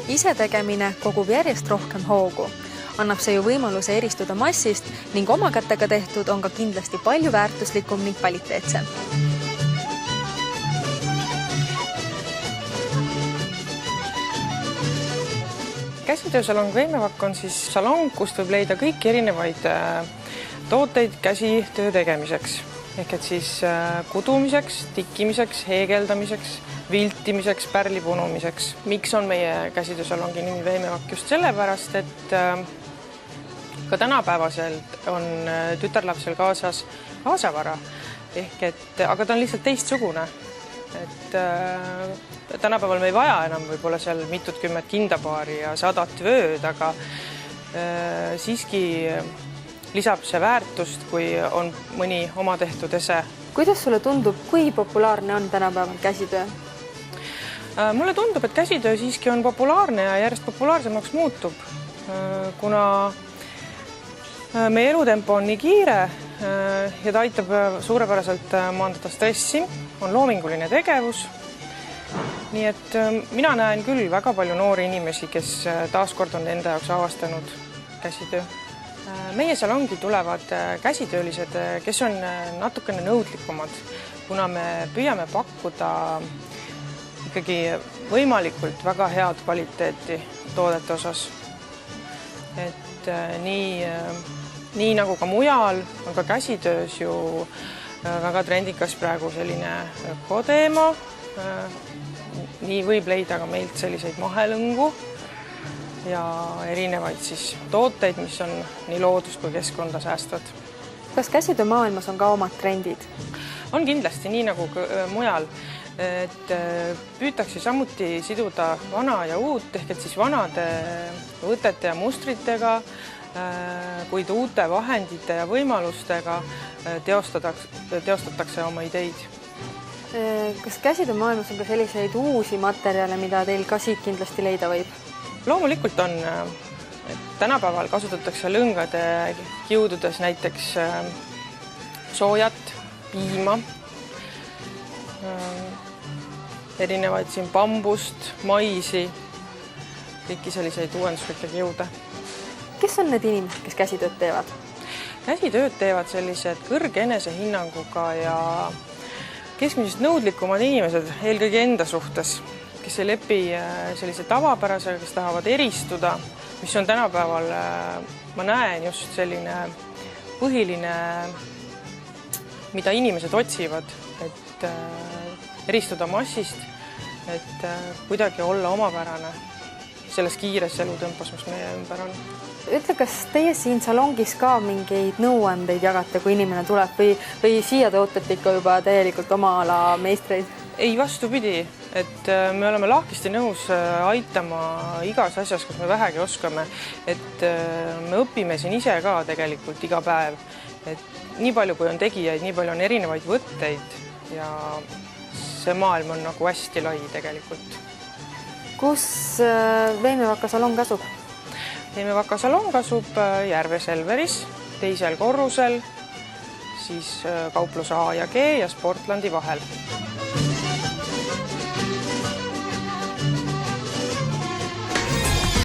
Ise tegemine kogub järjest rohkem hoogu. Annab see ju võimaluse eristuda massist ning oma kätega tehtud on ka kindlasti palju väärtuslikum ning kvaliteetsem. Käsitöösalong Veimevakk on siis salong, kust võib leida kõiki erinevaid tooteid käsitöö tegemiseks. Ehk et siis kudumiseks, tikkimiseks, heegeldamiseks, viltimiseks, pärli punumiseks. Miks on meie käsitöösalongi nimi Veimevakk? Just sellepärast, et ka tänapäevaselt on tütarlapsel kaasas kaasavara. Aga ta on lihtsalt teistsugune. Tänapäeval me ei vaja enam võib-olla seal mitutkümmet kindapaari ja 100 vööd, aga siiski lisab see väärtust, kui on mõni oma tehtud ese. Kuidas sulle tundub, kui populaarne on tänapäeval käsitöö? Mulle tundub, et käsitöö siiski on populaarne ja järjest populaarsemaks muutub, kuna meie elutempo on nii kiire ja ta aitab suurepäraselt maandada stressi, on loominguline tegevus. Nii et mina näen küll väga palju noori inimesi, kes taaskord on enda jaoks avastanud käsitöö. Meie salongi tulevad käsitöölised, kes on natukene nõudlikumad, kuna me püüame pakkuda ikkagi võimalikult väga head kvaliteeti toodete osas. Nii nagu ka mujal on ka käsitöös ju väga trendikas praegu selline ökoteema. Nii võib leida ka meilt selliseid mahelõngu ja erinevaid siis tooteid, mis on nii loodust kui keskkonda säästvad. Kas käsitöö maailmas on ka omad trendid? On kindlasti, nii nagu mujal. Püütakse samuti siduda vana ja uut, ehk et siis vanade võtete ja mustritega, kuid uute vahendite ja võimalustega teostatakse oma ideid. Kas käsitöö maailmas on ka selliseid uusi materjale, mida teil ka siit kindlasti leida võib? Loomulikult on. Tänapäeval kasutatakse lõngade kiududes näiteks soojat, piima, erinevaid siin bambust, maisi, kõiki selliseid uuenduslikke kiude. Kes on need inimesed, kes käsitööd teevad? Käsitööd teevad sellised kõrge enesehinnanguga ja keskmisest nõudlikumad inimesed, eelkõige enda suhtes, kes ei lepi sellise tavapärasega, kes tahavad eristuda, mis on tänapäeval, ma näen just selline põhiline, mida inimesed otsivad, et eristuda massist, et kuidagi olla omapärane selles kiires elutempos, mis meie ümber on. Ütle, kas teie siin salongis ka mingeid nõuandeid jagate, kui inimene tuleb või siia te ootate ikka juba täielikult oma ala meistreid? Ei, vastupidi, et me oleme lahkesti nõus aitama igas asjas, kus me vähegi oskame, et me õpime siin ise ka tegelikult iga päev, et nii palju, kui on tegijaid, nii palju on erinevaid võtteid ja see maailm on nagu hästi lai tegelikult. Kus Veimevaka salong asub? Veimevaka salong asub Järve Selveris, 2. korrusel, siis kauplus A ja G ja Sportlandi vahel.